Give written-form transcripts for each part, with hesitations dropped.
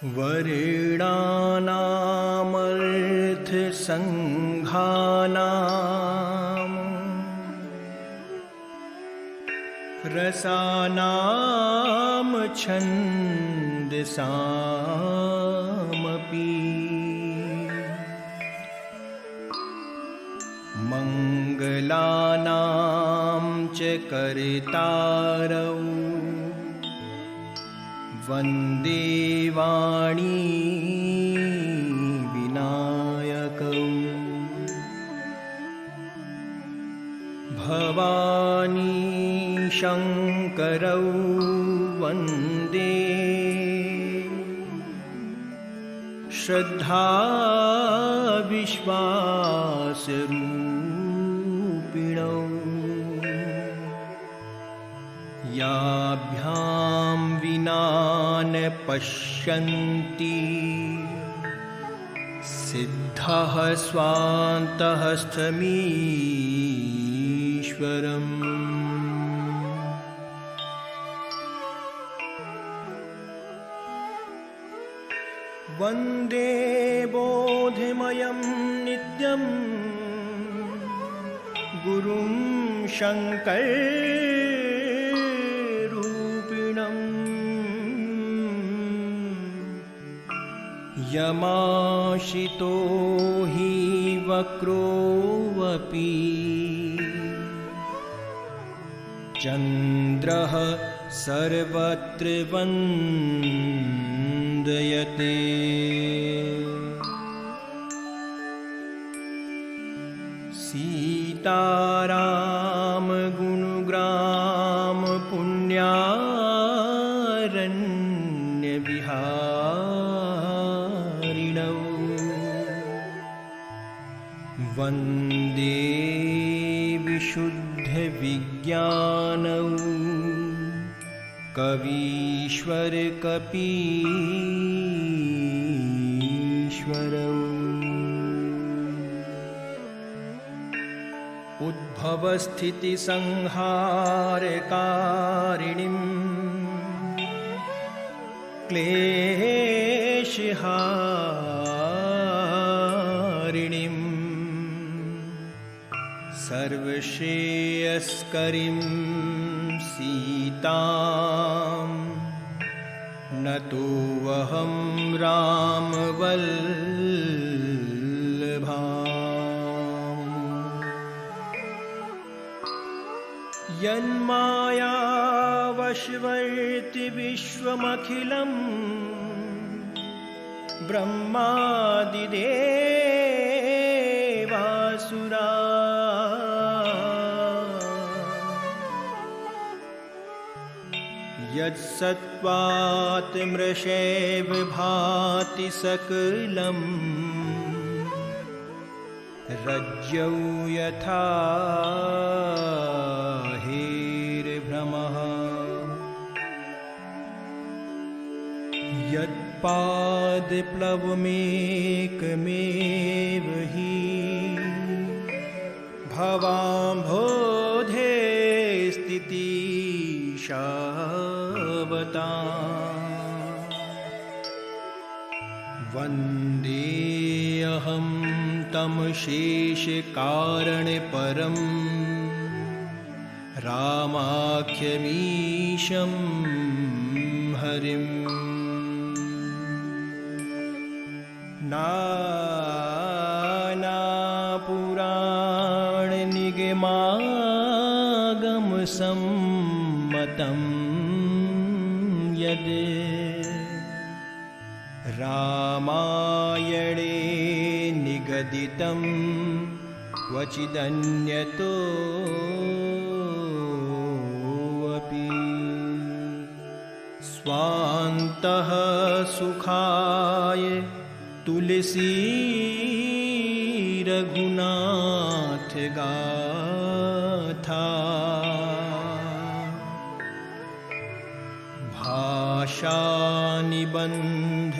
वर्णानामर्थसङ्घानां रसानां छन्दसामपि मङ्गलानां च कर्तारौ वन्दे वाणी विनायकौ भवानी शङ्करौ वन्दे श्रद्धा विश्वासरूपिणौ याभ्यां विना न पश्यन्ति सिद्धः स्वान्तस्थमीश्वरम् वन्दे बोधिमयं नित्यं गुरुं शङ्कररूपिणम् यमाशितो हि वक्रोऽपि चन्द्रः सर्वत्र वन्दयते सीताराम गुणग्राम पुण्यारण्यविहारिणौ वन्दे विशुद्धविज्ञानौ कवीश्वर कपीश्वरौ उद्भवस्थितिसंहारकारिणीं क्लेशहारिणीं सर्वश्रेयस्करीं सीतां नतोऽहं रामवल्लभाम् यन्मायावशवर्ति विश्वमखिलं ब्रह्मादिदेवासुरा यत्सत्त्वात् मृषैव भाति सकलं रज्जौ यथा हेर्भ्रमः यत्पादप्लवमेकमेव हि भवाम्भोधे स्थितिशावता वन्देऽहं तं शेषकारणपरं रामाख्यमीशं हरिम् नानापुराणनिगमागमसम्मतं यद् रामायणे निगदितं क्वचिदन्यतोऽपि स्वान्तः सुखाय तुलसी रघुनाथ गाथा भाषा निबंध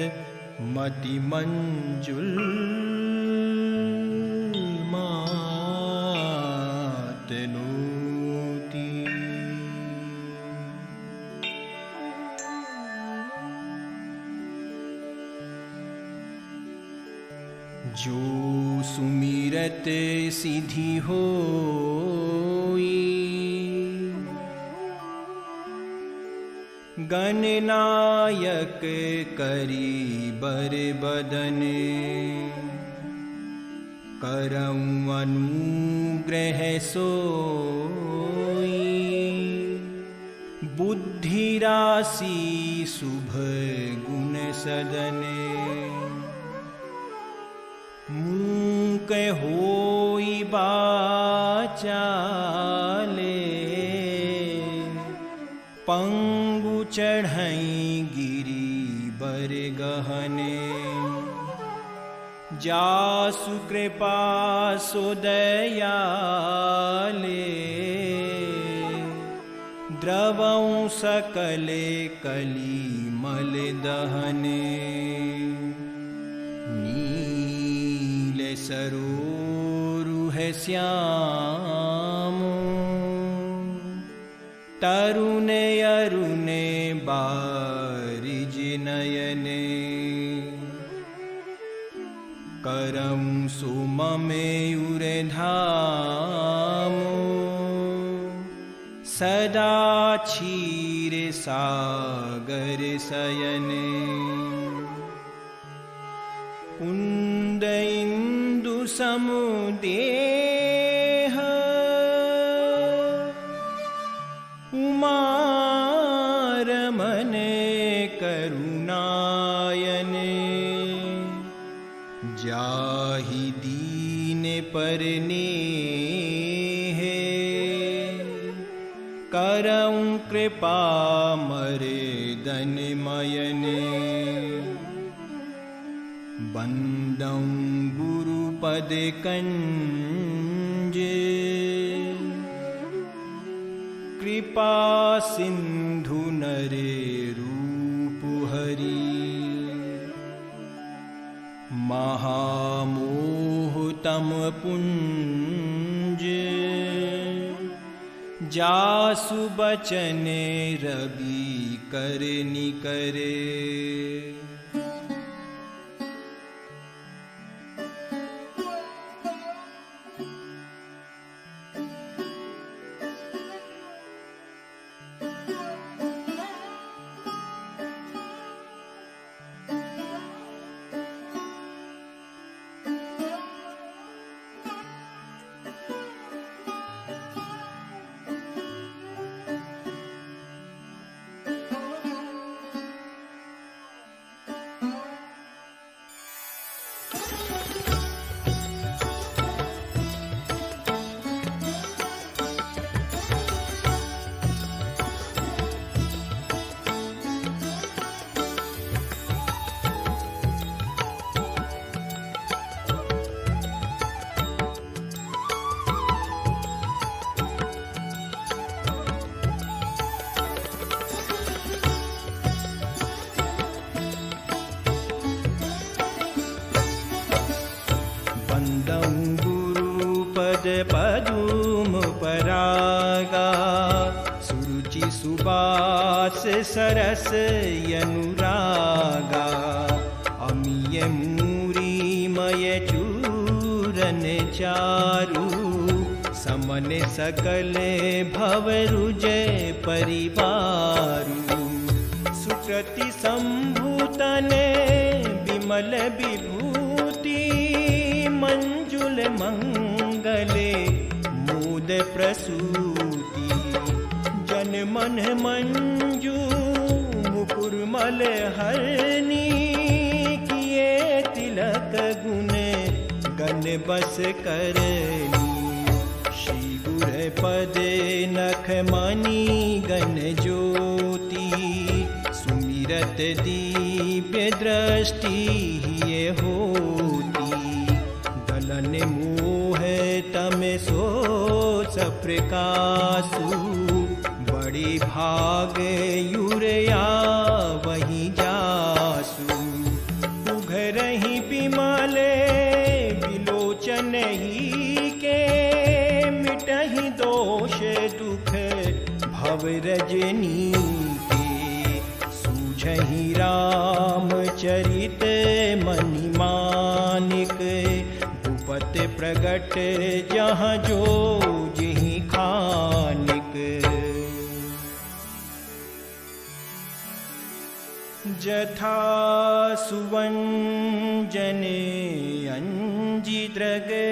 मतिमंजुल मातनोति। जो सुमिरत सिद्धि होई। गणनायक करी बर बदन, करऊं अनुग्रह सोई। बुद्धि राशि शुभ गुण सदन, मूक होई बाचाले। पंगु चढ़ई गिरी बर गहने, जासु कृपा सो दयाले। द्रवऊं सकले कली मल दहने, नील सरोरुह श्याम। तरुण अरुण बारिज नयने, करम सुममेयुर धाम। सदा क्षीर सागर शयने, कुंद इंदु समुदेह। उमारमन करुणायन, जाहि दीन परनेह। करऊं कृपा मर्दन मयन, बंदऊं गुरुपद कंज। कृपा सिंधु नरे रूप हरि, महामोह तम पुंज। जासु बचन रवि कर निकरे, पदुम परागा। सुरुचि सुबास सरस अनुरागा, अमीय मूरी मय चूरन चारु। समन सकल भवरुज परिवारु, सुकृति संभूतन विमल विभूति। मंजुल मंगले मोद प्रसूति, जन मन मंजू मुकुरमल हरनी। किए तिलक गुण गण बस करनी, श्री गुर पद नख मणि गण ज्योति। सुमिरत दिव्य दृष्टि ये होती, दलन मोह तम सोच प्रकाशु। बड़ी भाग युरया वही जासु, उघरहि विमले विलोचन ही के। मिटहि दोष दुख भव रजनी के, सूझहि राम चरित मणि मानिक। प्रगट जहाँ जो जिहि खानिक। जथा सुवंजने अंजिद्रगे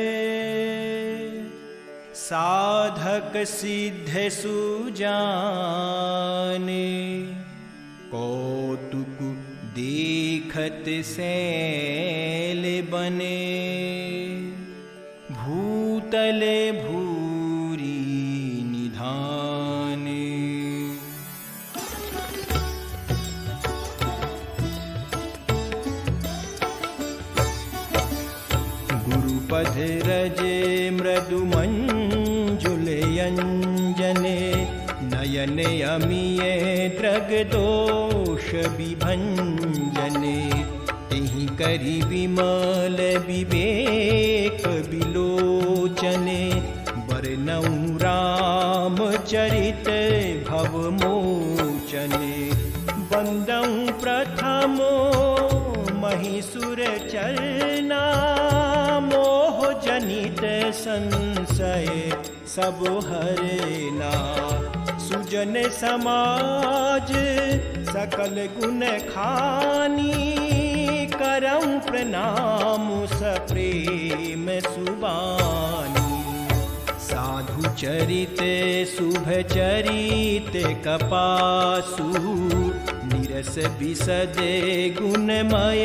साधक सिद्ध सुजाने। कौतुक देखत सैल बने भूतले भूरी निधाने। गुरुपद रजे मृदु मंजुलयंजने नयन अमिये द्रग दोष विभंजने। तिहि करि विमल विवेक विलोचने बरनऊँ रामचरित भव मोचने। बंदऊँ प्रथमो महिषुर चरना मोह जनित संशय सब हरना। सुजन समाज सकल गुण खानी करऊँ प्रणाम सप्रेम सुबानी। साधु चरित शुभ चरित कपासु निरस विशद गुणमय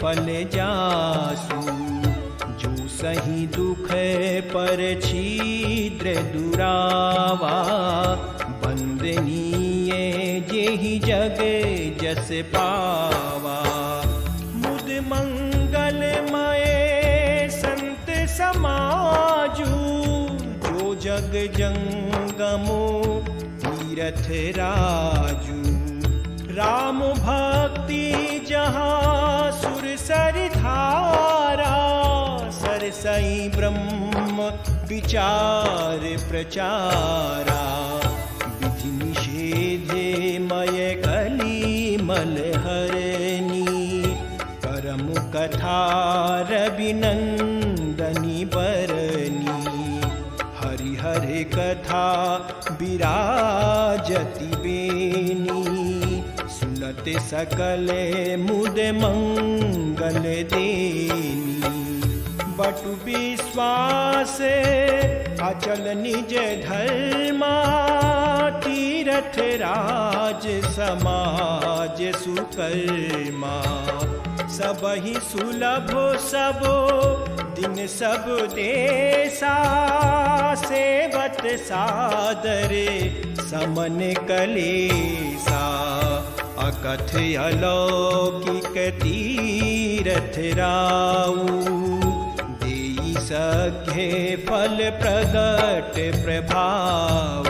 फल जासु। जो सही दुख पर छिद्र दुरावा वंदनीय जेहि जग जस पावा। मुद मंगलमय संत समाजू जो जग जंगमो तीरथ राजू। राम भक्ति जहाँ सुर सर धारा सरसई ब्रह्म विचार प्रचारा। विधि निषेधे मय कली मल हरनी परम कथा रविनंदनी बरनी। हरि हरि कथा विराजति बेनी सुनत सकल मुद मंगल देनी। बटु विश्वास अचल निज धर्मा तीरथ राज समाज सुकर्मा। सबहि सुलभ सबो दिन सब देसा सेवत सादरे समन कलेसा। अकथ अलौकिक तीरथ राऊ देई सघे फल प्रगट प्रभाऊ।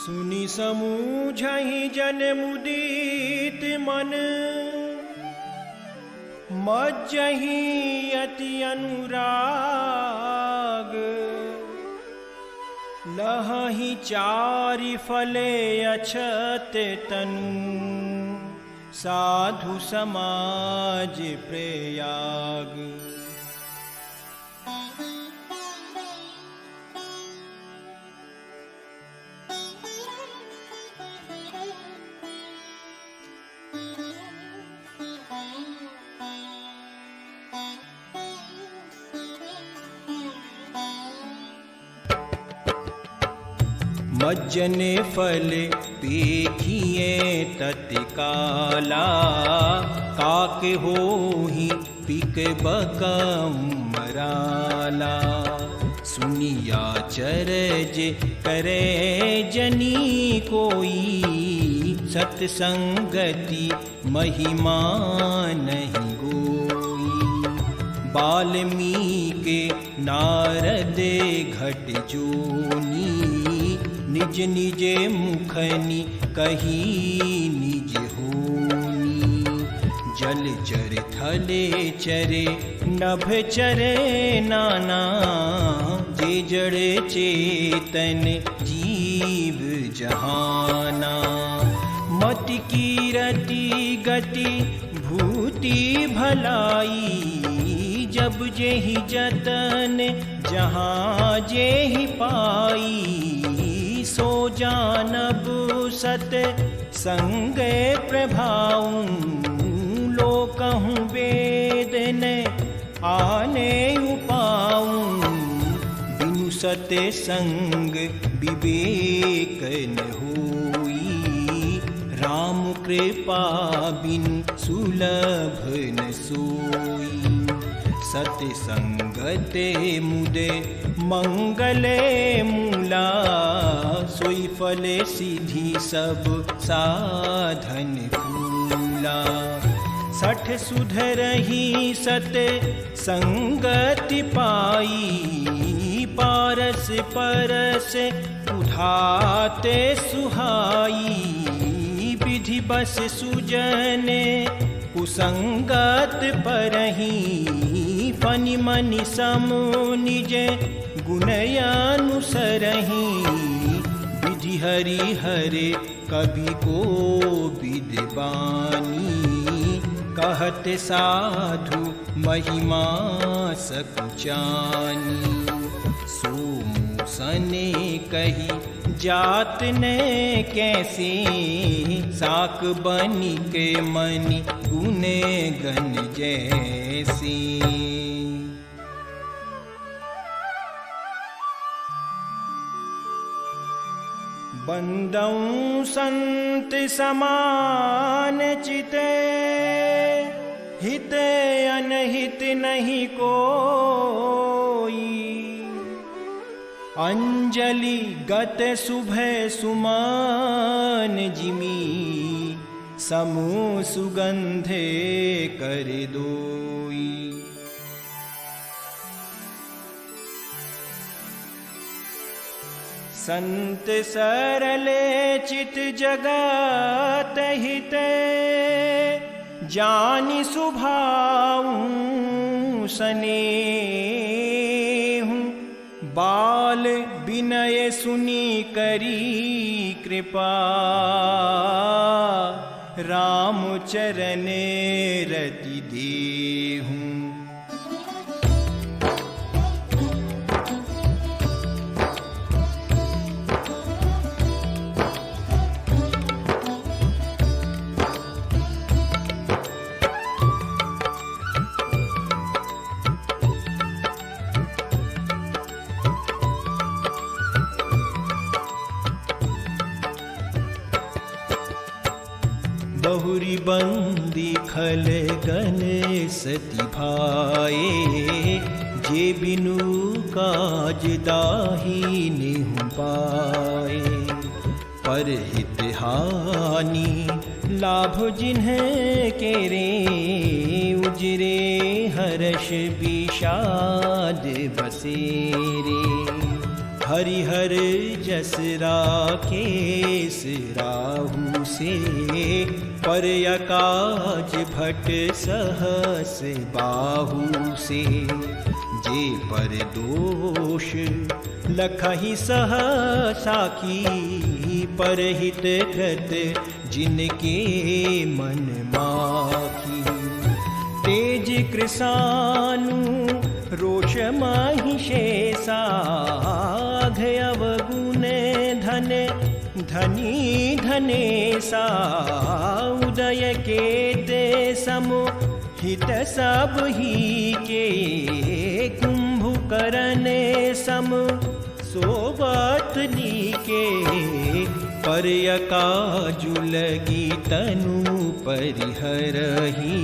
सुनि समूझहि जन मुदित मन मज्जहि अति अनुराग। लहहि चारि फले अछत तनु साधु समाज प्रयाग। मज्जने फल देखिए तत्काला काके होहि पिक बकम मराला। सुनिया चरज करे जनी कोई सत्संगति महिमा नहीं गोई। वाल्मीकि नारद घट जोनी निज निज मुखनि कही निज होनी। जल चर थले चरे नभ चरे नाना जे जड़ चेतन जीव जहाना। मति की रति गति भूति भलाई, जब जेहि जतन जहाँ जेहि पाई, सो जानब सत संग प्रभाऊं, लोकहूँ वेद न आने उपाऊं, बिनु सत संग विवेक न होई, राम कृपा बिनु सुलभ न सोई। सत्य संगते मुदे मंगले मूला, सोई फले सिद्धि सब साधन फूला। सठ सुधरहि सत संगति पाई, पारस परस उधाते सुहाई, विधि बस सुजन कुसंगत परहि, फनि मनि सम निज गुणयानुसरहि, विधि हरि हरे कवि को विद्वानी, कहत साधु महिमा सकुचानी। सो मूसने कही जात ने कैसे, साक बनी के मनि गुने गन जैसे। बंदऊं संत समान चिते, हित अनहित नहीं कोई, अंजलि गत सुबह सुमान जिमी, समूह सुगंधे कर दोई। संत सरले चित जगत हिते, जानि सुभाऊं सनेहूं, बाल विनय सुनी करी कृपा, राम चरने रति देहूं। बहुरी बंदी खल गन सती भाए, जे बिनु काज दाही नेहु पाए। पर हित हानि लाभ जिन्हें केरे, उजरे हर्ष विषाद बसेरे। हरिहर जस राकेश राहु से, पर अकाज भट सहस बाहु से। जे पर दोष लखहि सह साखी, पर हित कृत जिनके मन माखी। तेज कृसानु रोष महिषेषा, अवगुण धन धनी धनेसा। उदय केते समो हित सब ही के, कुंभकर्ण सम सोबत नीके। पर अकाजुलगी तनु परिहरही,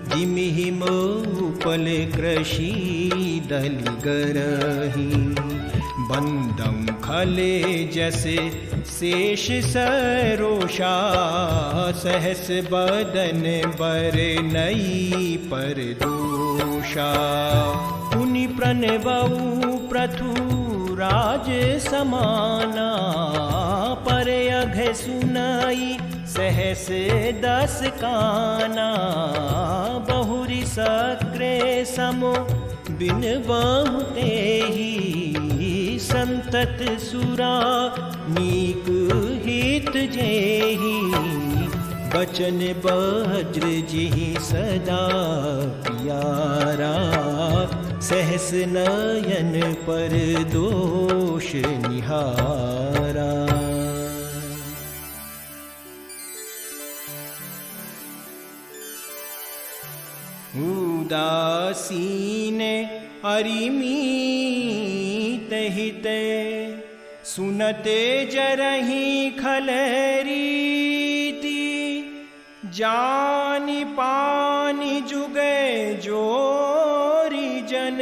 जिमिहि मोपल कृषि दलिगरही। बंदं खले जसे शेष सरोषा, सहस बदन बर नई पर दोषा। पुनि प्रणवऊ प्रथु राज समाना, पर अघ सुनाई सहस दस काना। बहुरी सक्रे समो बिन बहुते ही, संतत सुरा नीक हित जेहि। बचन वज्र जिहि सदा प्यारा, सहस नयन पर दोष निहारा। उदासीन अरिमीत हित, सुनते जरहि खलरीति। जानि पानि जुगे जोरी जन,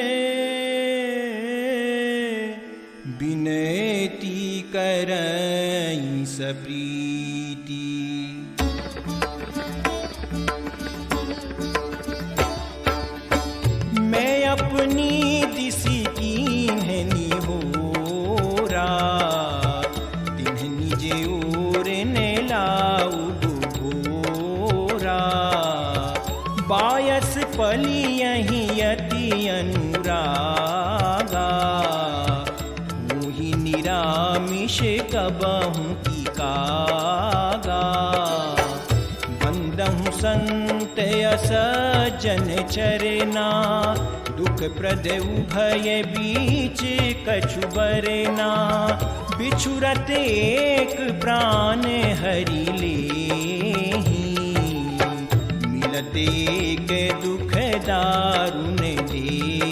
बिनती करई सप्रीति। मैं अपनी दिसी कीन्हनि होरा, तिन्ह निजे ओर ने लाऊ बायस पली यहीं यति अनुरागा। ही निरामिष कबहु की कागा, बंदहु संत असज्जन चरना। दुख प्रद उभय बीच कछु बरना, बिछुरत एक प्राण हरि लेहि। मिलते के दुख दारुण देहि,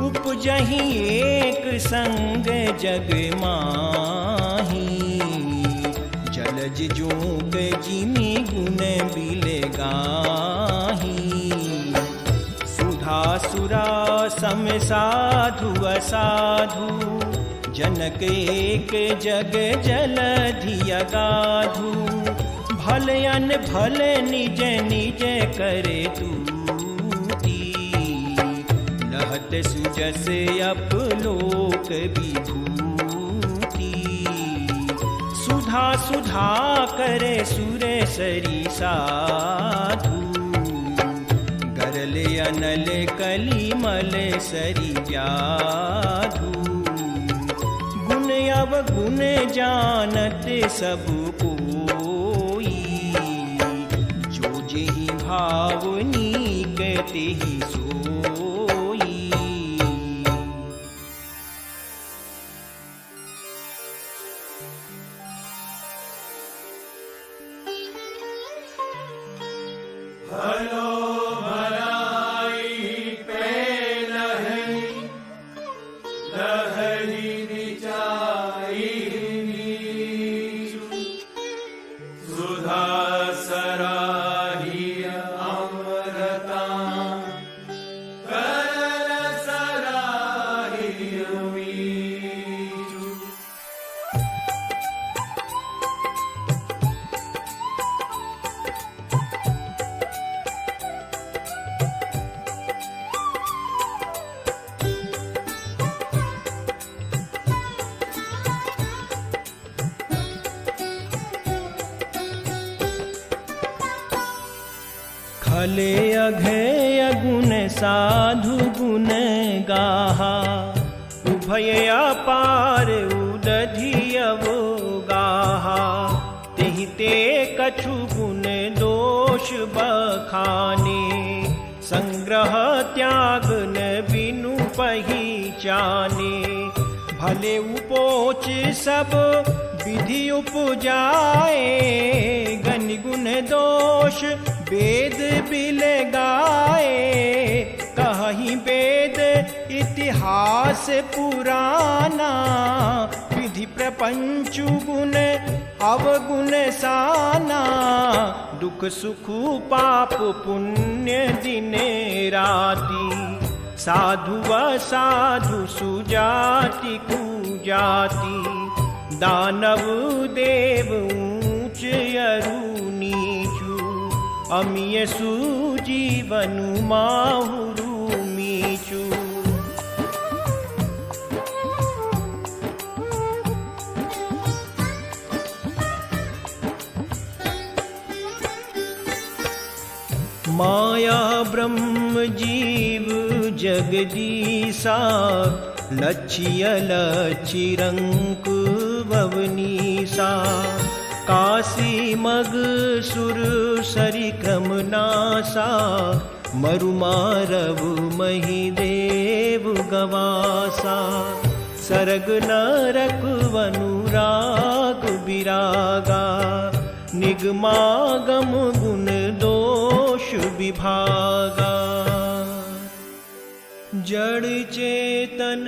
उपजहि एक संग जग माही। जलज जोग जिमि गुण बिलगाही, सुधा सुरा सम साधु असाधु। जनक एक जग जलधि अगाधु, भल अन भल निज निज करे तूती। लहत सुजस अपलोक विभूति, सुधा सुधा करे सुरेसरी साधु। गरले अनल कलिमल सरी व्याधु, गुण अवगुण जानत सब कोई। जो जेहि भावनी कहते ही सोई। भलो भलाई पे लहरी, लहरी निचाई नीचु। सुधा सराही अमृता, करल सराही मीचु। खले अघय गुण साधु गुण गाहा। उभय अपार उदधि अवगाहा। तेहि ते कछु गुण दोष बखाने। संग्रह त्याग न बिनु पहिचाने। भले उपोच सब विधि उपजाए। गनि गुण दोष वेद बिल गाए। कहीं वेद इतिहास पुराना। विधि प्रपंच गुण अवगुण साना। दुख सुख पाप पुण्य दिन राति। साधु असाधु सुजाति कुजाति। दानव देव ऊंच अरु नीचु। अमिय सुजीवनु माहुरु मीचु। माया ब्रह्म जीव जगदीसा। लक्ष्य लक्षिरंक भवनीसा। काशी मग सुर सरिक्रम नासा, मरुमारव मही देव गवासा। सरग नरक वनुराग विरागा, निगमागम गुण दोष विभागा। जड़ चेतन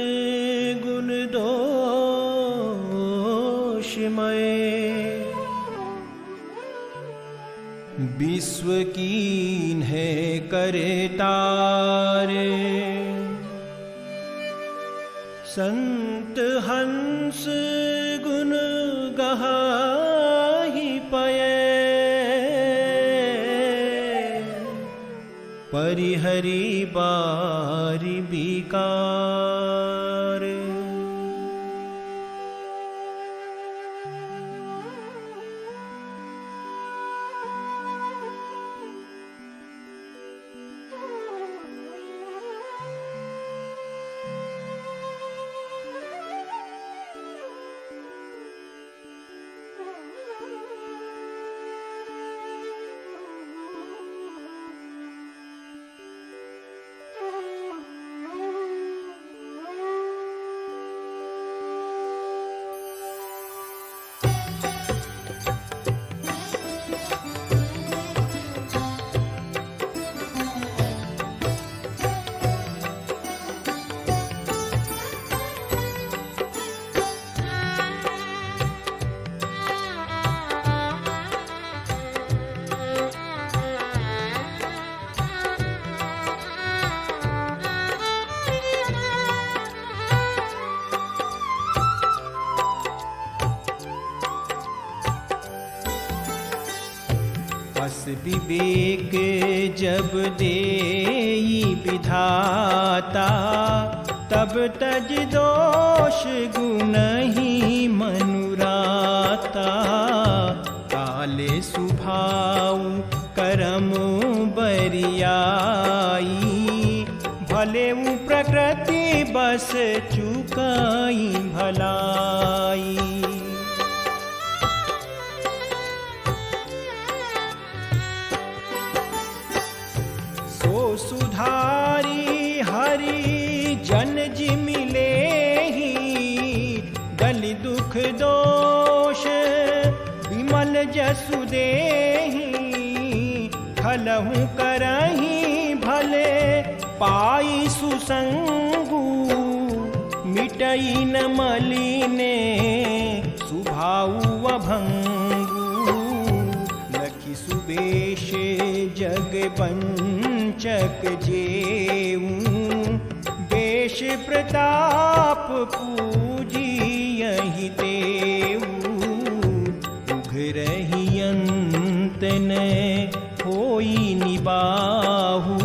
गुण दोषमय, विश्व कीन है करे तारे। संत हंस गुण गहाहि पये, परिहरि बारि बिकार। बस विवेक जब देई विधाता, तब तज दोष गुण ही मनुराता। काले सुभाव करम बरियाई, भले प्रकृति बस चुकाई भलाई। सुधारी हरि जन जिमिले ही, गलि दुख दोष विमल जसु देहि। खलहु करहि भले पाई सुसंगु, मिटई न मलिने सुभाउ अभंगु। लखि सुबेश जग पंचक जेऊ, बेश प्रताप पूजी यही देऊ। उघरहि अंत न होई निबाहु,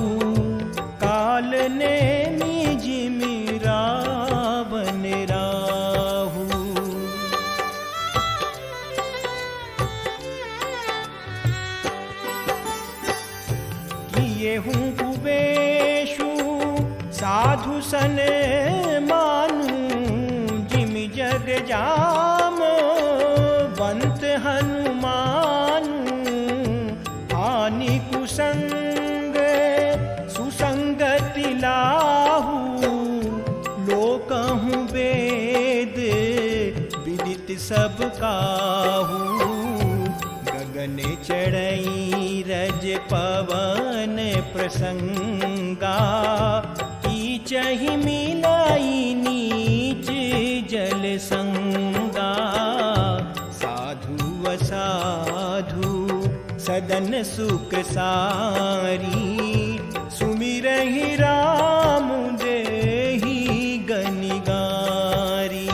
काल ने निज मिरावन राहु। किएहूँ कुबेशु साधु सन मानु, जिम जग जाम बंत हनुमानु। हानि कुसंग सुसंगति लाहू, लोकहु वेद विदित सब काहू। गगन चढ़ई रज पवन प्रसंगा, चहि मिलाई नीच जल संगा। साधु असाधु सदन सुख सारी, सुमिरहि राम देहि गनिगारी।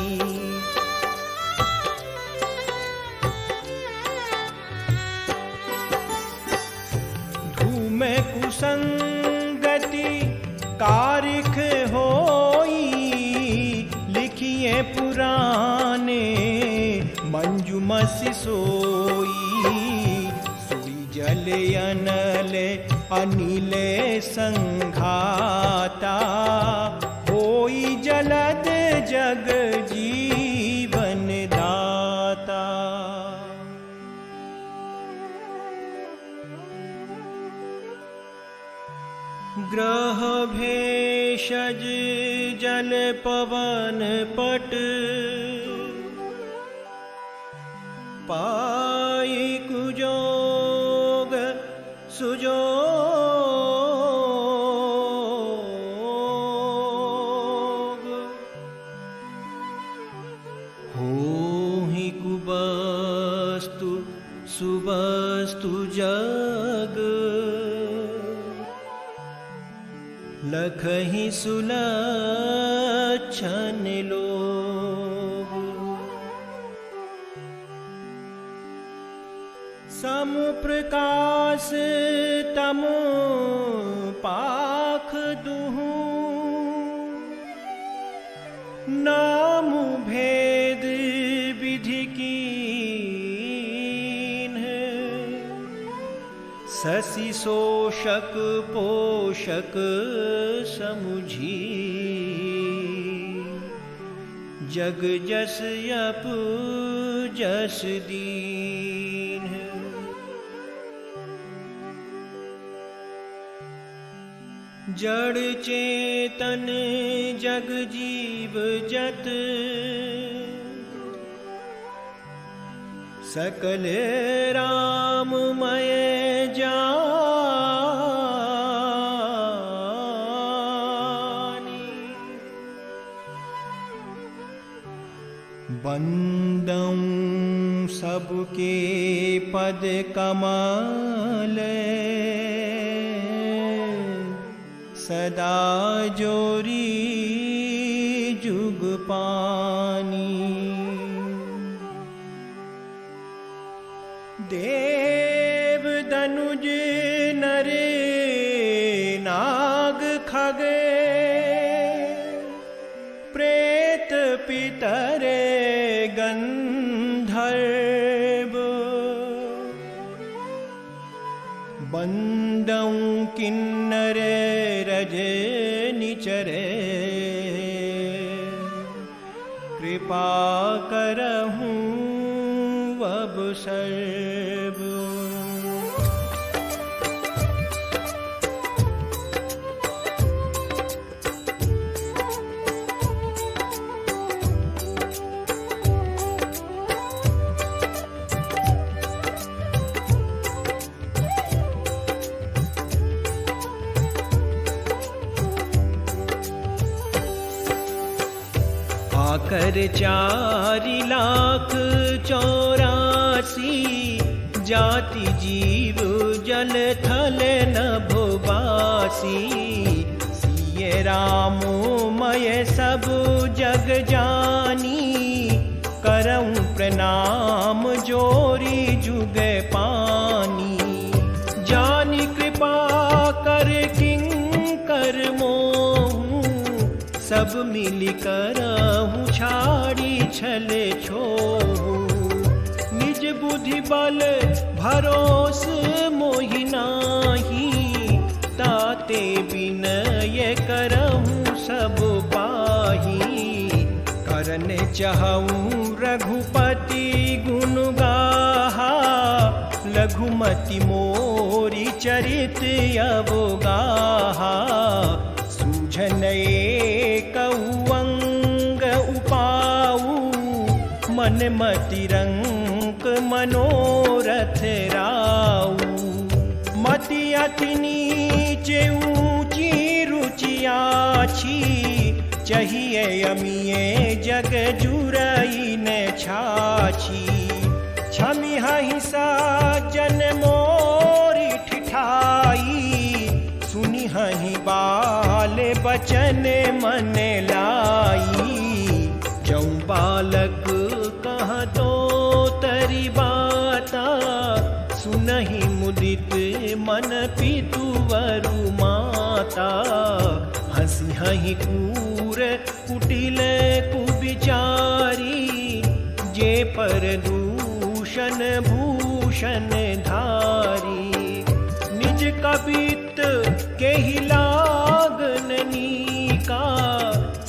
धूम कुसंगति कारिख होई, लिखिए पुराने मंजुमसि सोई। सुई जल अनल अनिल संघाता, होई जलद जग जीवन दाता। भेषज जल पवन पट पाई कुजोग सुजोग होहि कुबस्तु सुबस्तु जग लखहि सुलक्षण लोग समुप्रकाश तमु पाख दुहु नामु भेद विधि कीन्ह शशि शोषक पोषक समुझी जग जस यप जस दीन जड़ चेतन जग जीव जत सकल राममय जानी बंदं सबके पद कमल सदा जोरी जुग पानी देव दनुज नर नाग खगे प्रेत पितर गंधर्व बंदं किन्नर रजनिचरे कृपा करहूँ अब सर्व आकर 4,84,000 जाति जीव जल थल नभवासी सिय राममय सब जग जानी करऊं प्रणाम जोरी जुग पानी जानी कृपा कर किंकर मोहूं सब मिल करहूं छाड़ी छल छोहूं निज बुद्धि बल भरोस मोहि नाही ताते बिनय करहूं सब पाही करन चाहूं रघुपति गुण गाहा लघुमति मोरी चरित अवगाहा सूझन एकऊ अंग उपाऊ मन मति रंक मनोरथ राऊ मति अति नीचे ऊंची रुचि आछी चाहिए अमिये जग जुरई न छाछी छमि हहि साजन मोरी ठिठाई सुनि हहि बाल बचन मन लाई जौं बालक कहाँ तो तरी बाता सुनहि मुदित मन पितुवरु माता हंसी हहि कूर कुटिल कुविचारी जे पर दूषण भूषण धारी निज कबित केहि लागननीका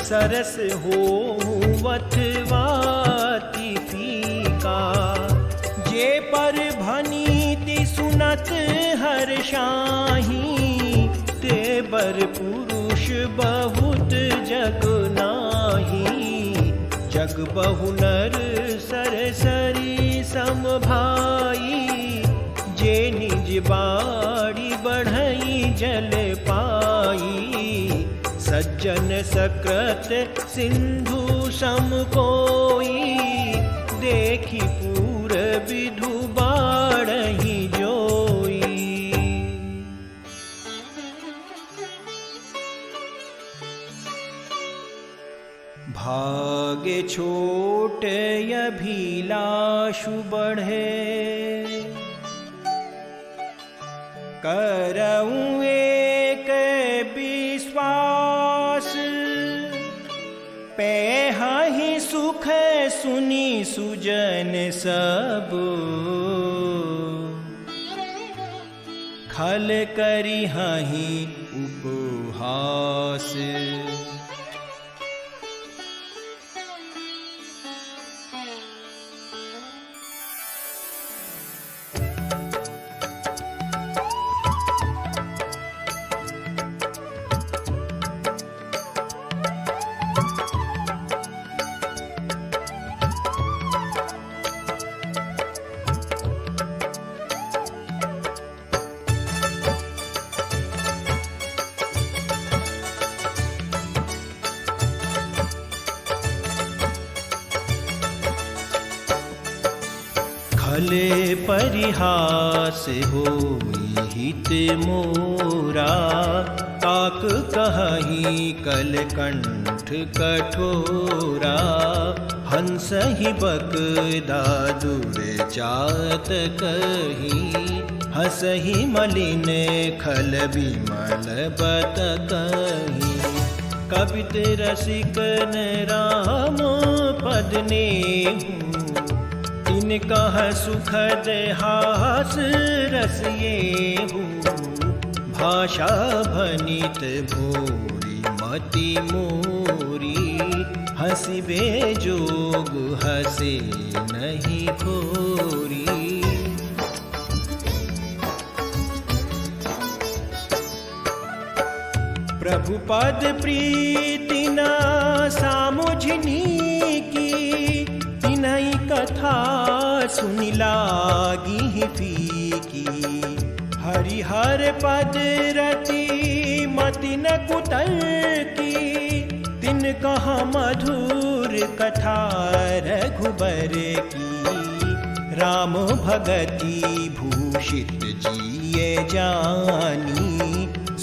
सरस होवत वाति फीका जे पर भनीति सुनत हर्षाही ते बर पुरुष पुरुष बहुत जग नाही, जग बहु नर सरसरी सम भाई। जे निज बाड़ी बढ़ई जल पाई, सज्जन सकृत सिंधु सम कोई। देखी पूर विधु बाढ़ही जोई। भाग्य छोट अभिलाषु बढ़े, करऊं एक विश्वास। पैहि सुख सुनी सुजन सब, खल करी हहि उपहास। खले परिहास होई हित मोरा, ताक कहि कलकंठ कठोरा। हंस ही बकदा दुर जात कही, हंसहि मलिन खल विमल बत कही। कवित रसिकन राम पद नेहु, तिन कह सुखद हास रसिएहु। भाषा भनित भोरी मति मोरी, हंसिबे जोग हसे नहीं खोरी। प्रभु पद प्रीति न सामुझनी की, तिनहि कथा सुनि लागी फीकी। हरिहर पद रति मति न कुतल की, तिन कहा मधुर कथा रघुबर की। राम भगति भूषित जिये जानी,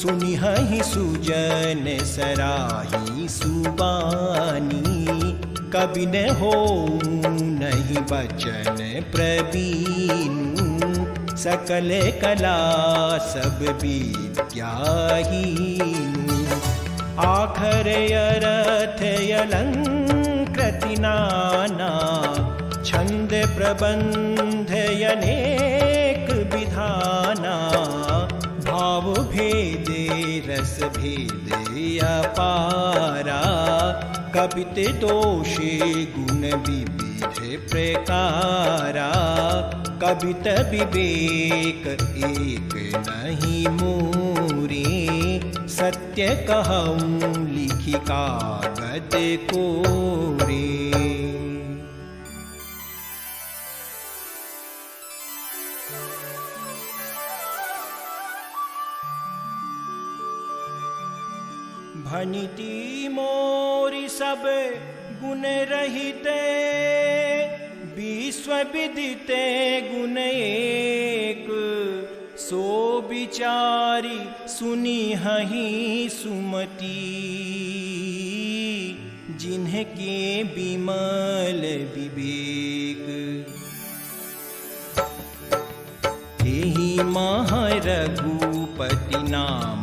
सुनिहि सुजन सराही सुबानी। कवि न हो नहीं बचन प्रवीणु, सकल कला सब विद्याहीनु। आखर अरथ अलंकृति नाना, छंद प्रबंध अनेक विधाना। भाव भेदे रस भेदे अपारा, कवित दोषे गुण विविध प्रकारा। कवित विवेक एक नहीं मोरे, सत्य कहूँ लिखि कागद कोरे। भनिति मोरि सब गुण रहिते, विश्व विदिते गुण एक। सो विचारी सुनिहि सुमति, जिन्हके विमल विवेक। एहि महारघुपति नाम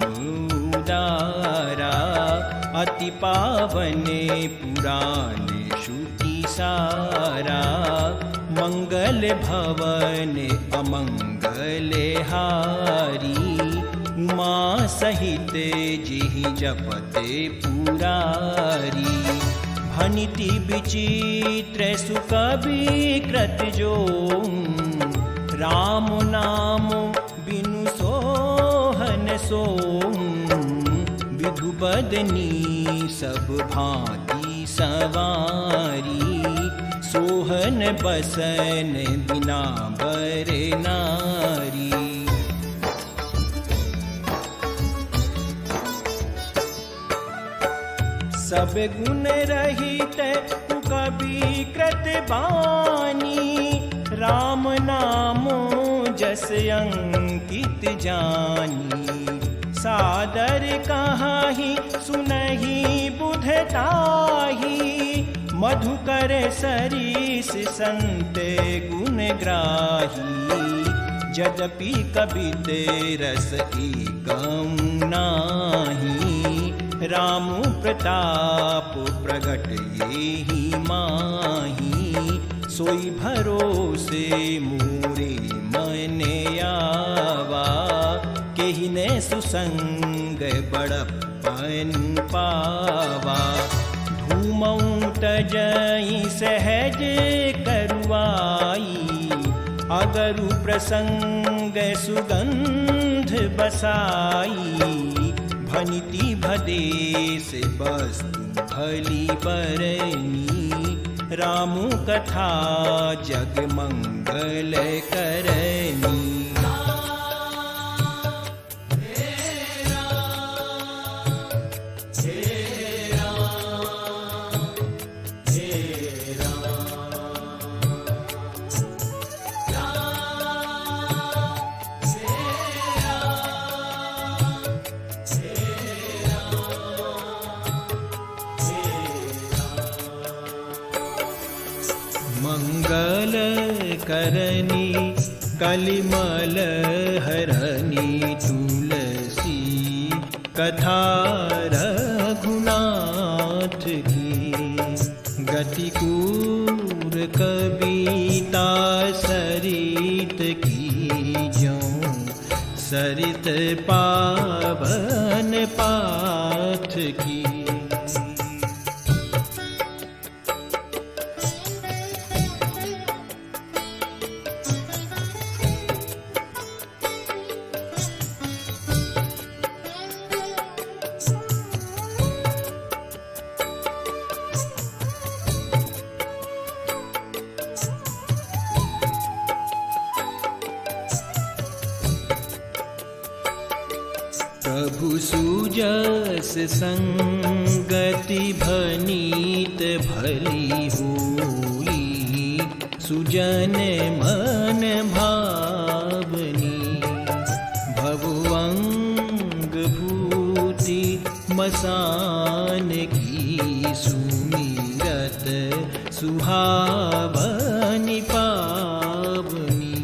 उदारा, अति पावन पुराण श्रुति सारा। मंगल भवन अमंगल हारी, उमा सहित जिहि जपते पुरारी। भनिति विचित्र सुकवि कृत जो, राम नाम बिनु सोहन सोम। मधुबदनी सब भांति सवारी, सोहन बसन बिना बर नारी। सब गुण रहित कवि कृत बानी, राम नामो जस अंकित जानी। सादर कहाहि सुनहि बुधताही, मधुकर सरीस संत गुण ग्राही। यद्यपि कवित रस एकम नाही, राम प्रताप प्रगट येहि माही। सोई भरोसे मोरे मन आवा, केहि ने सुसंग बड़प्पन पावा। धूमऊँ तजई सहज करुआई, अगरु प्रसंग सुगंध बसाई। भनिति भदेश वस्तु भली बरनी, रामु कथा जग मंगल करनी। मंगल करनी कलिमल हरनी, तुलसी कथा रघुनाथ की। गति कूर कविता सरित की, ज्यों सरित पावन पाथ की। प्रभु सुजस संगति भनीत भली होई, सुजन मन भावनी। भवअंग भूति मसान की, सुमिरत सुहावनी पावनी।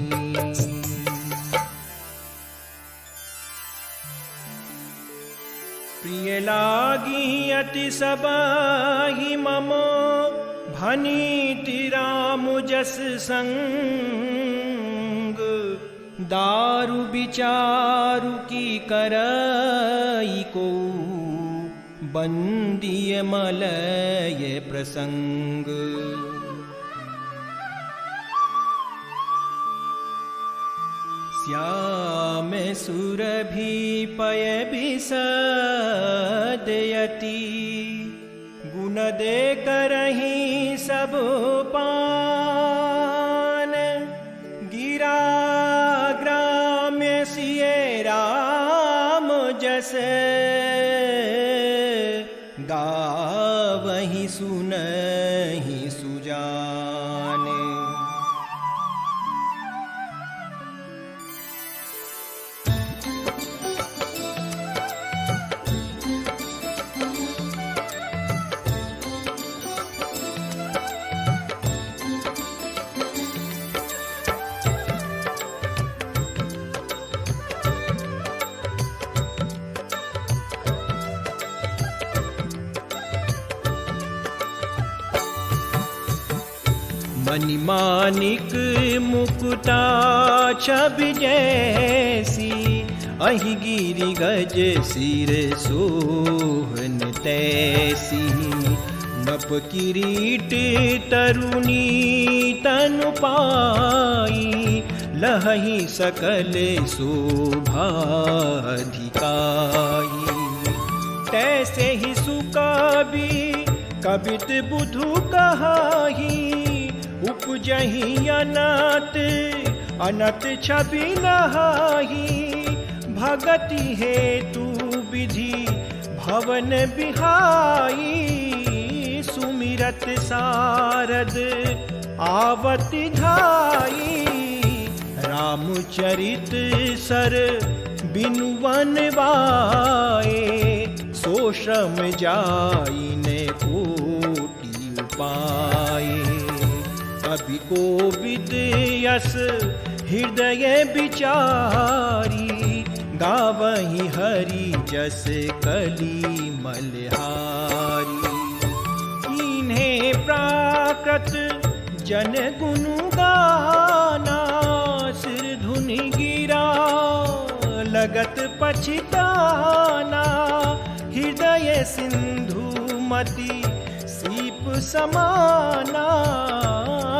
प्रिय लागी अति सबहि मम, भनीति राम जस संग। दारु विचारु की करई को, बंदिय मलय प्रसंग। श्याम सुरभि पय बिसदयति, गुण दे करहि सब पान। गिरा ग्राम्य सिए राम जस, गावहि सुनहि सुजान। मणिमाणिक मुकुटा छवि जैसी, अहि गिरि गज सिर सोहन तैसी। नभ किरीट तरुणी तनु पाई, लहहि सकल शोभाधिकाई। तैसे ही सुकवि कबित बुधु कहाही, उपजही अनत अनत छवि नहाही। भगति हेतु विधि भवन बिहाई, सुमिरत सारद आवत धाई। रामचरित सर बिनु वनवाए, सो श्रम जाई ने कोटि उपाये। कवि कोविद यस हृदय विचारी, गावहि हरि जस कली मलहारी। इन्हें प्राकृत जन गुनु गाना, सिर धुनि गिरा लगत पछिताना। हृदय सिंधु मति सीप समाना,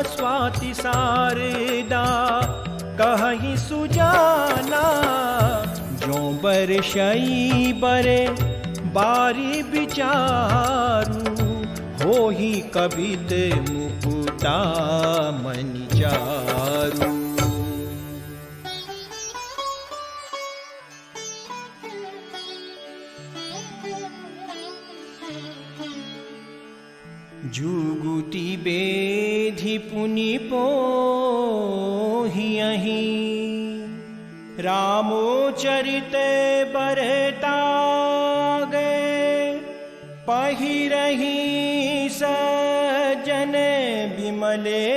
स्वाति शारदा कहीं सुजाना। जो बरसई बरे बारी विचारू, हो ही कबित मुकुता मनि चारु। जुगुति बेधि पुनि पोहियहि, रामोचरित बरतागे। पहिरहि सज्जन बिमले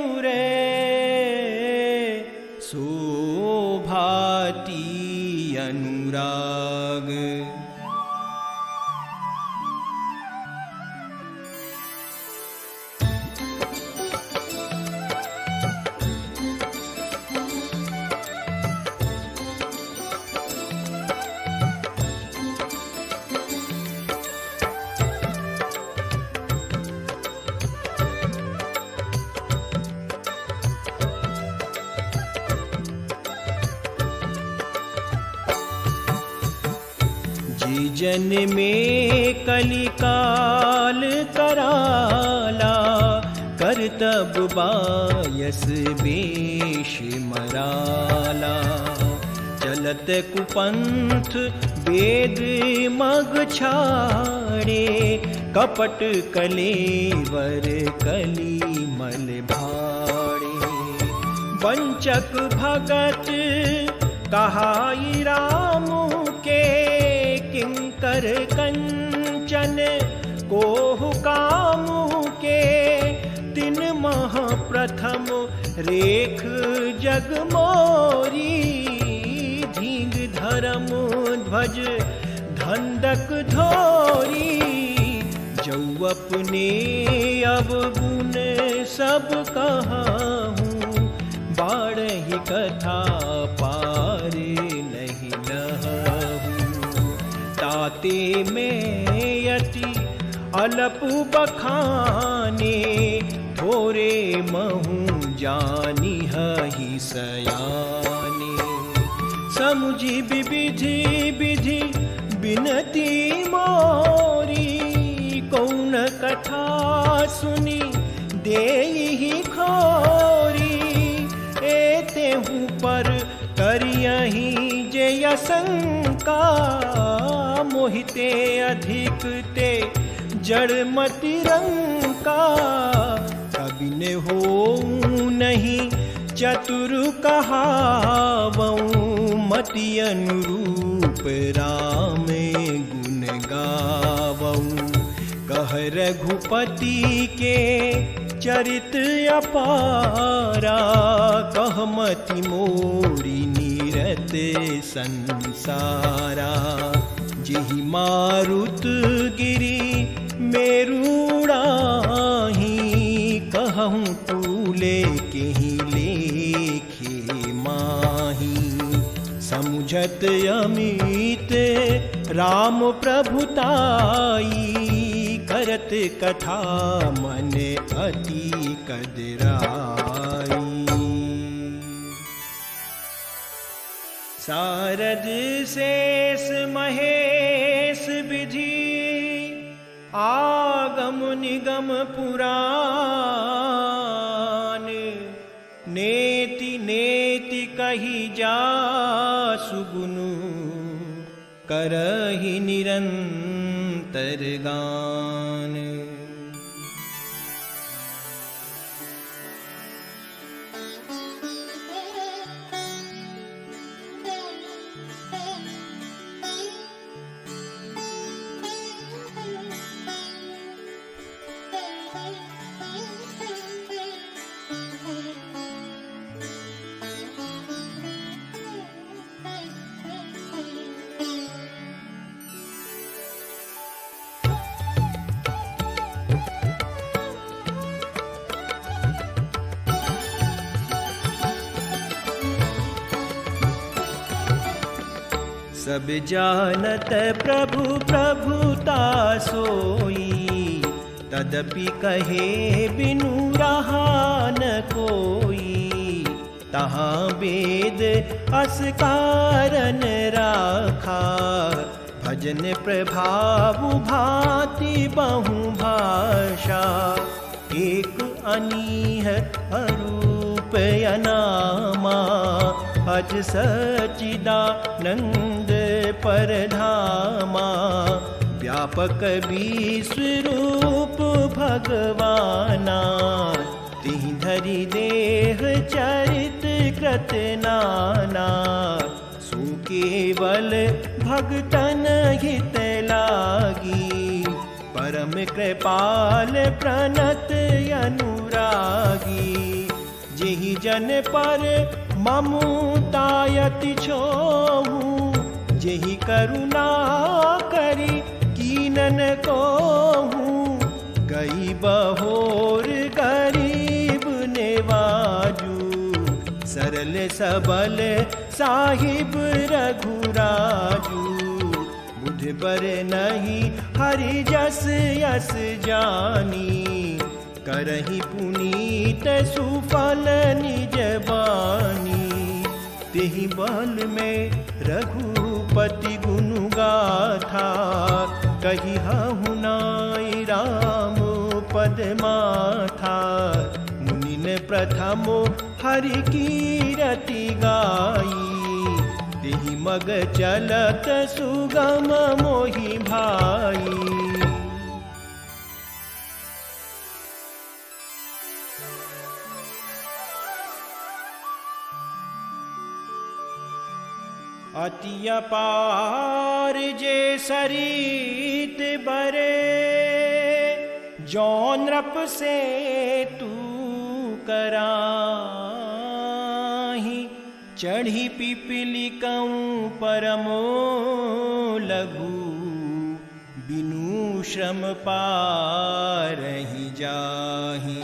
उरे, शोभाति अनुराग। जन में कलिकाल कराला, करतब बायस बेश मराला। चलत कुपंथ वेद मग छाड़े, कपट कलेवर कली मल भाड़े। वंचक भगत कहाई राम के, किंकर कंचन कोहु कामु के। तिन मह प्रथम रेख जग मोरी, धींग धर्म ध्वज धंधक धोरी। जो अपने अवगुण सब कहूँ, बाढ़हि कथा पार नहीं लहूँ। ताते में यति अलपु बखाने, थोरे महु जानी हहि सयाने। समुझि विविधि विधि बिनती मोरी, कौन कथा सुनी देहि खोरी। एतेहु पर करियहि जय शंका, मोहिते अधिक ते जड़मति रंका। कवि ने हो नहीं चतुर कहावऊँ, मति अनुरूप राम गुण गावऊँ। कह रघुपति के चरित अपारा, कहमति मोरी नीरत संसारा। जिहि मारुत गिरि मेरुड़ाही, कहूँ तूले के ही लेखे माही। समुझत अमित राम प्रभुताई, करत कथा मन अति कदराई। सारद शेष महेश आगम निगम पुराण, नेति नेति कही जा सुगुनु, करहि निरंतर गान। सब जानत प्रभु प्रभुता सोई, तदपि कहे बिनु रहा न कोई। तहाँ वेद अस कारण राखा, भजन प्रभाव भांति बहु भाषा। एक अनीह अरूप अनामा, अज सच्चिदानंद परधामा। व्यापक विश्वरूप भगवाना, तिहि धरि देह चरित कृत नाना। सो केवल भगतन हित लागी, परम कृपाल प्रणत अनुरागी। जेहि जन पर ममतायति छोहू, जेहि करुणा करी कीनन कोहू। गई बहोर गरीब नेवाजू, सरल सबल साहिब रघुराजू। बुध बर नहीं हरि जस यस जानी, करहि पुनीत सुफल निज बानी। तेहि बल में रघुपति गुनु गाथा, कही हहु नाई राम पद माथा। मुनिन प्रथम हरि कीरति गाई, तेहि मग चलत सुगम मोहि भाई। अति अपार जे सरित बरे, जौन नृप से तू कराही। चढ़ी पिपली कऊँ परमो लघु, बिनु श्रम पारहि जाहि।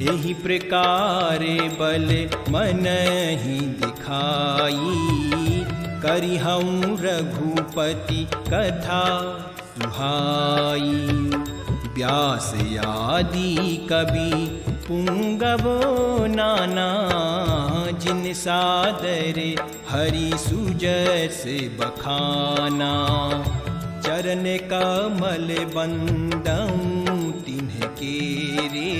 यही प्रकार बल मन ही दिखाई, करिहऊँ रघुपति कथा सुहाई। व्यास आदि कवि पुंगवो नाना, जिन सादर हरि सुजस बखाना। चरण कमल बंदऊँ तिन्हके रे,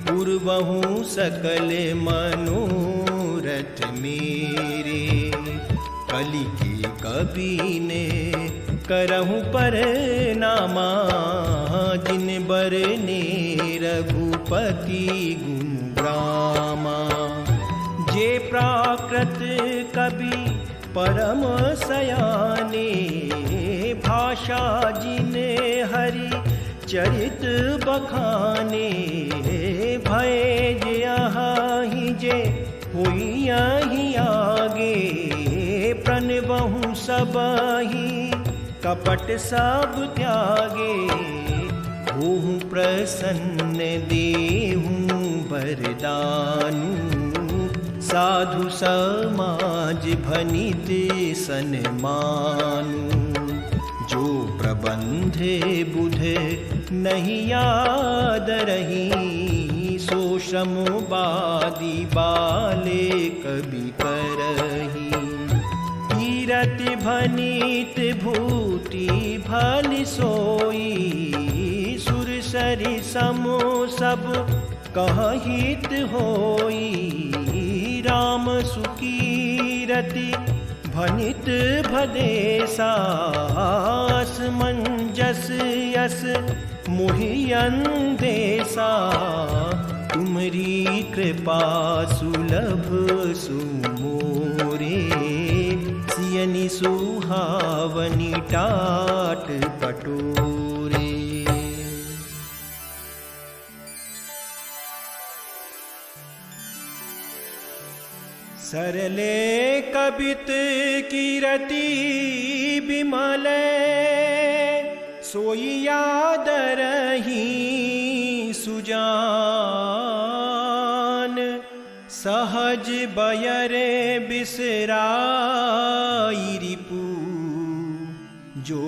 पूर्वहु सकल मनोरथ मेरे। कलि के कवि ने करहु पर नामा, जिन बरने रघुपति गुण रामा। जे प्राकृत कवि परम सयाने, भाषा जिने हरि चरित बखाने। भय जे आहि जे हुई आगे, प्रणव देवहु सबहि कपट सब त्यागे, होहु प्रसन्न देहु वरदानु, साधु समाज भनित सन्मानु। जो प्रबंध बुध नहीं याद रही, सो श्रमवादी बाले कवि करही। कीरति भनित भूति भल सोई, सुर सरि समो सब कहित होई। राम सुकीरति भनित भदेसा, मंजस यस मोहियंदेसा। तुमरी कृपा सुलभ सुमोरे, सियनि सुहावनि टाट पटोरे। सरले कबित कीरति बिमल, सोई याद रही सुजान। सहज बयरे बिसराई रिपु, जो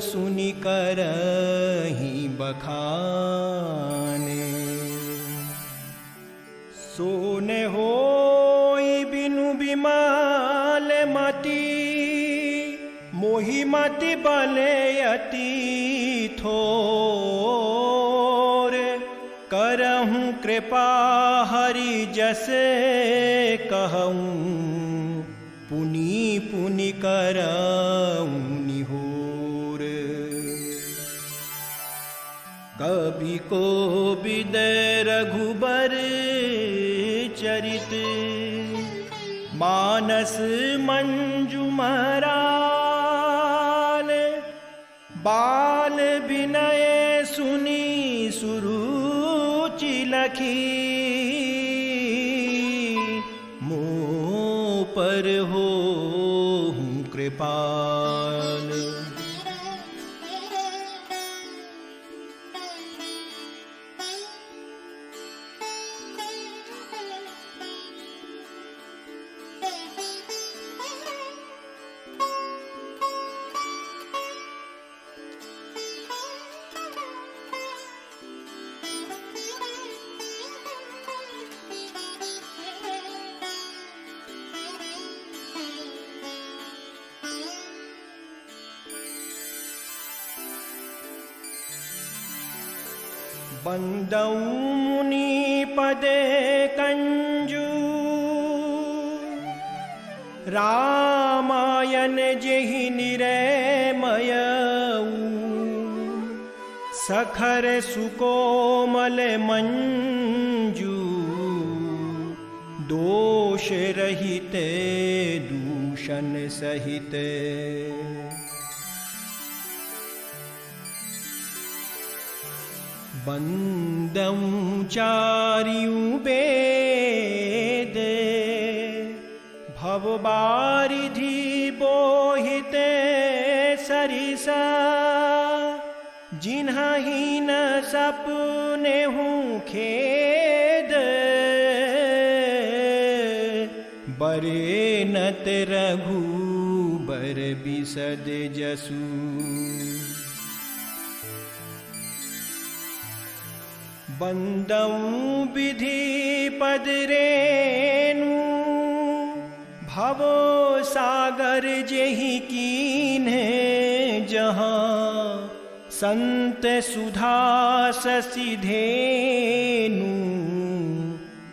सुनि करहि बखान। सोने होई बिनु बिमल मति, मोहि मति बले अति थोर। करहूँ कृपा हरि जसे कहूँ, पुनि पुनि करऊँ निहोर। कवि को विदय रघुबर चरित, मानस मंजु मराल। बाल विनय सुनी सुरुचि लखी, मोह पर होहूँ कृपाल। बंदऊ मुनि पदे कंजू, रामायण जेहि निरयमयऊ। सखर सुकोमल मंजू, दोष रहित दूषण सहित। बंदऊ चारियू वेद, भवबारिधि बोहिते सरिसा। जिन्हि न सपने हूँ खेद, बरे नत रघुबर बिसद जसु। बंदऊ विधि पद रेणु, भवो सागर जेहि कीन्हे जहाँ। संत सुधा शशि धेनु,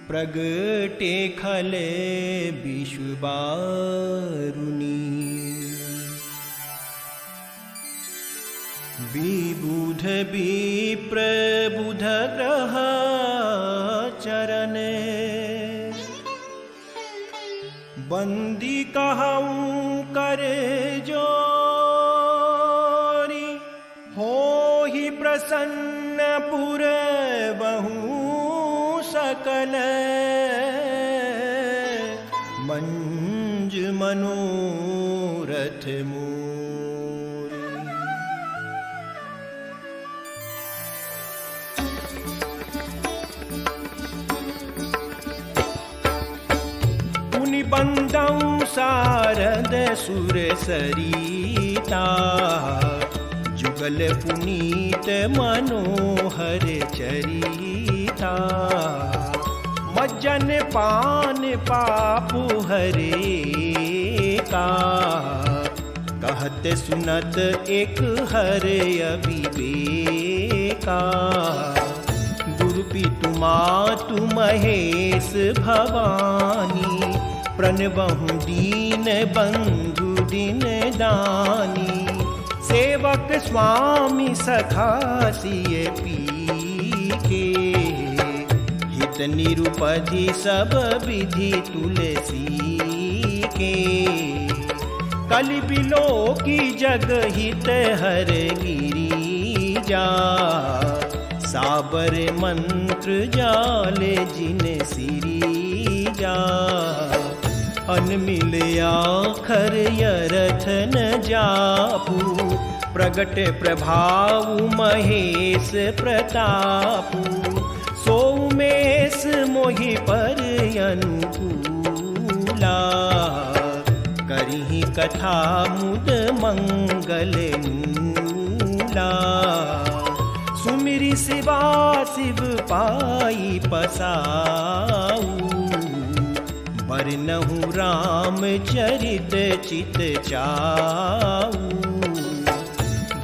प्रगटे खले विश्व बारुनी। विबुध विप्रबुध ग्रह चरण, बंदी कहूँ कर जोरी। होहि प्रसन्न पुर बहु सकल, मनोज नंद सुर सरिता, जुगल पुनीत मनोहर चरिता। मज्जन पान पापु हरे का, कहत सुनत एक हरे अविवेका। गुरु पितु मातु महेश भवानी, प्रणबहु दीन बंधु दिन दानी। सेवक स्वामी सखा सिय पी के, हित निरुपधि सब विधि तुलसी के। कलि बिलो की जग हित हर गिरिजा, साबर मंत्र जाले जिन सिरिजा। अनमिल आखर यरथ न जापू, प्रगट प्रभाव महेश प्रतापू। सोमेश मोहि पर अनुकूला, करिहि कथा मुद मंगल मूला। सुमिरि शिवा शिव पाई पसाऊ, बरनहु राम चरित चित चाऊ।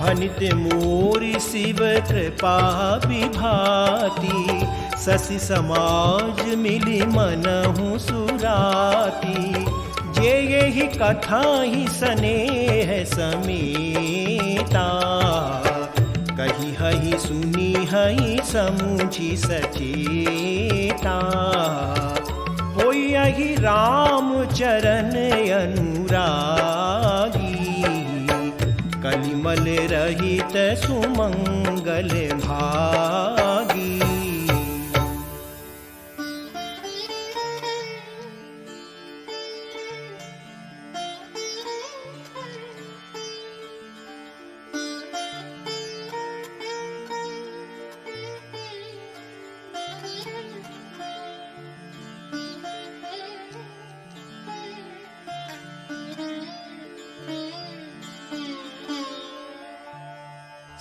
भनित मोरि शिव कृपा विभाति, शशि समाज मिली मनहु सुराती। जे यही कथा ही स्नेह समेता, कही हई सुनी हई समुझी सचेता। होई यही राम चरण अनुरागी, कलिमल रहित सुमंगल भागी।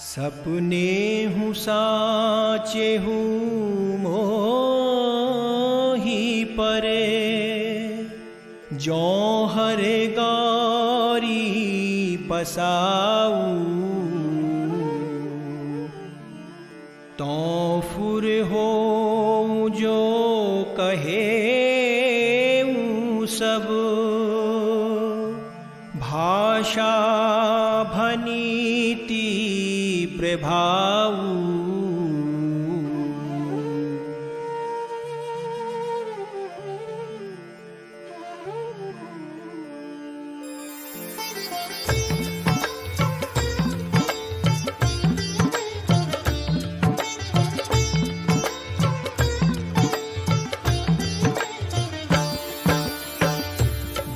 सपने हूँ साचे हूँ मोही परे, जो हरे गारी पसाऊ। तो फुर हो जो कहे सब, भाषा भनीति प्रभाऊ।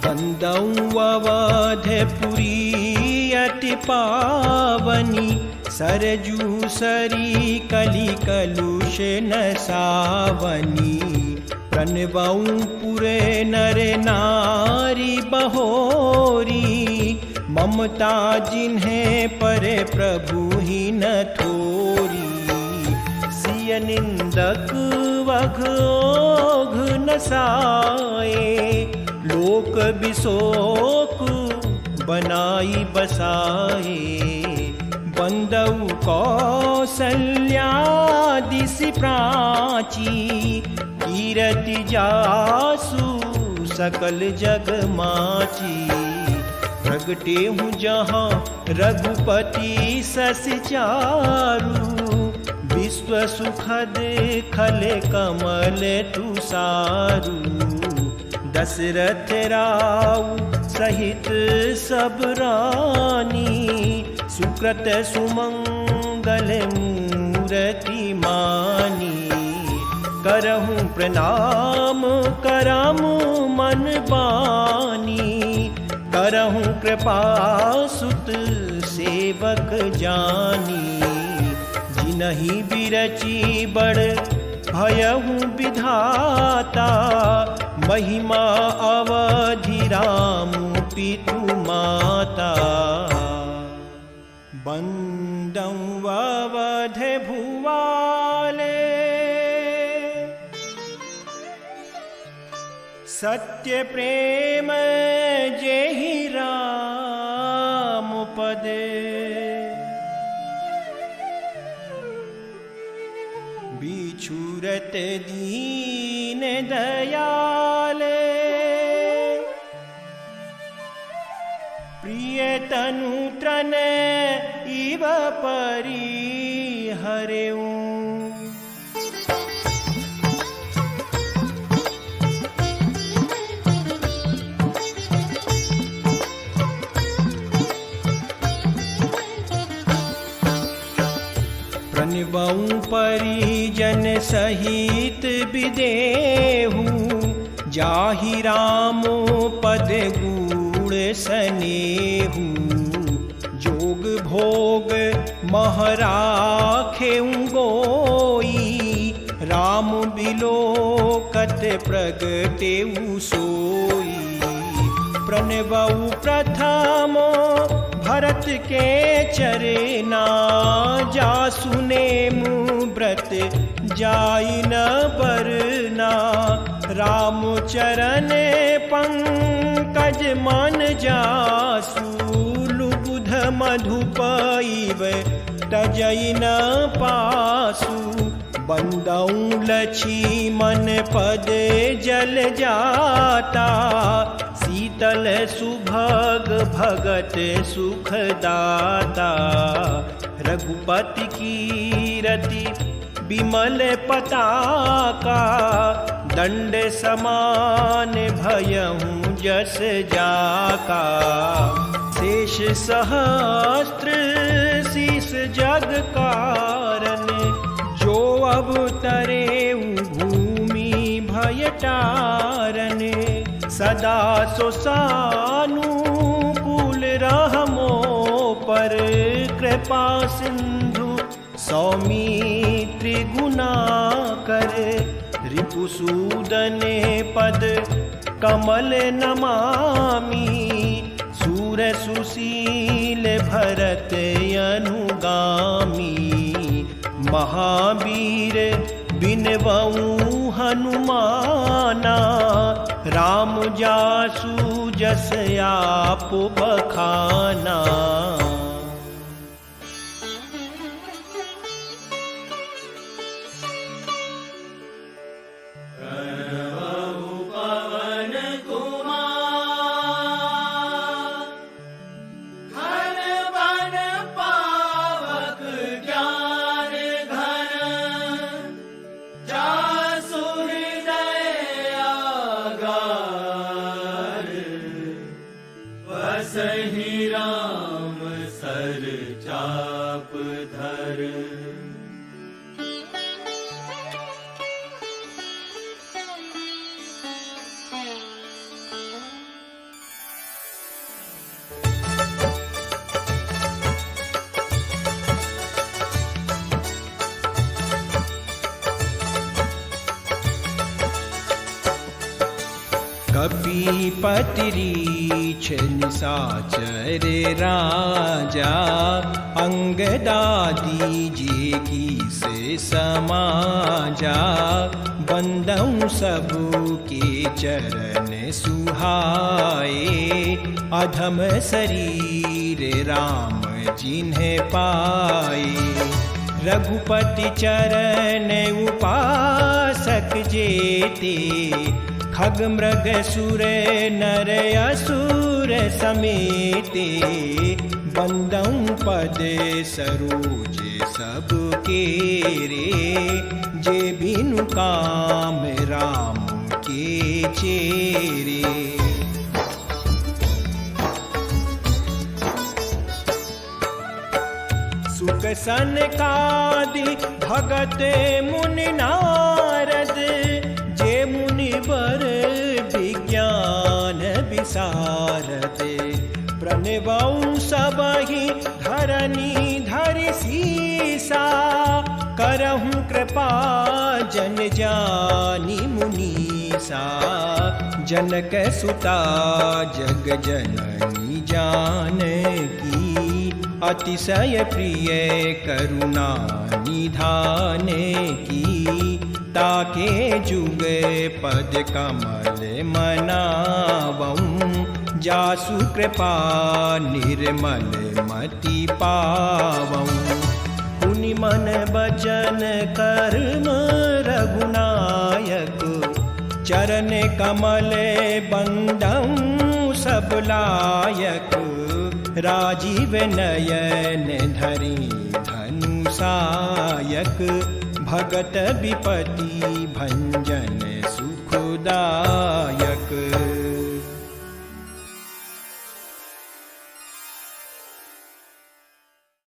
बंदौ अवधपुरी अति पावनी, सरजू सरी कलि कलुष न सावनी। प्रणबऊ पुरे नर नारी बहोरी, ममता जिन्हें परे प्रभु ही न थोरी। सिय निंदक वघ ओघ न साए, लोक बिशोक बनाई बसाए। बंदौ कौसल्यादिसि प्राची, कीरति जासु सकल जग माची। प्रगटे हूँ जहाँ रघुपति शशि चारु, विश्व सुखद खल कमल तुषारु। दशरथ राव सहित सब रानी, सुकृत सुमंगल मूरति मानी। करहूँ प्रणाम करम मन बानी, करहूँ कृपा सुत सेवक जानी। जिनहि बिरची बड़ भयहूँ विधाता, महिमा अवधि राम पितु माता। बंदौ अवध भुवाले सत्य प्रेम जेहि राम पदे। बिछुरत दीन दयाले प्रिय तनु त्रन इव परिहरेऊ। प्रणवऊ परिजन सहित विदेहु जाहि रामो पद गूढ़ सनेहु। जोग भोग महराखेउ गोई राम बिलोकत प्रगटेउ सोई। प्रणवऊ प्रथमो भरत के चरना जासुने व्रत जाई न बरना। राम चरण पंकज मन जासु लुबुध मधुपैव तजई न पासु। बंदौ लक्ष्मण पद जल जाता शीतल सुभग भगत सुखदाता। रघुपति कीरति विमल पताका दंड समान भयहु जस जाका। शेष सहस्त्र शीस जग कारण जो अवतरेउ भूमि भय टारन। सदा सो सानुकूल रहमो पर कृपा सिंधु सौमित्र गुना कर। रिपुसूदन पद कमल नमामि सूर सुशील भरत अनुगामी। महावीर बिनवऊ हनुमाना राम जासु जस आप बखाना। सही राम सर चाप धर। कपीपति रीछ निशाचर राजा अंगदादी जी की से समाजा। बंदौ सबू के चरण सुहाए अधम शरीर राम जिन्हें पाए। रघुपति चरण उपासक जेते खग मृग सुर नर असुर समेते। बंदौ पद सरोज सब केरे जे बिनु काम राम के चेरे। सुख सनकादि भगत मुनि नारद जे मुनिवर विज्ञान विशारद। प्रणवऊ सबहि धरनी धरि सीसा करहु कृपा जन जानी मुनीसा। जनक सुता जग जननी जानकी, अतिशय प्रिय करुणा निधाने की। ताके जुग पद कमल मनावऊं, जासु कृपा निर्मल मति पावऊं। पुनि मन बचन कर्म रघुनायक, चरण कमल बंदं सब लायक। राजीव नयन धरि धनुषायक, भगत विपति भंजन सुखदायक।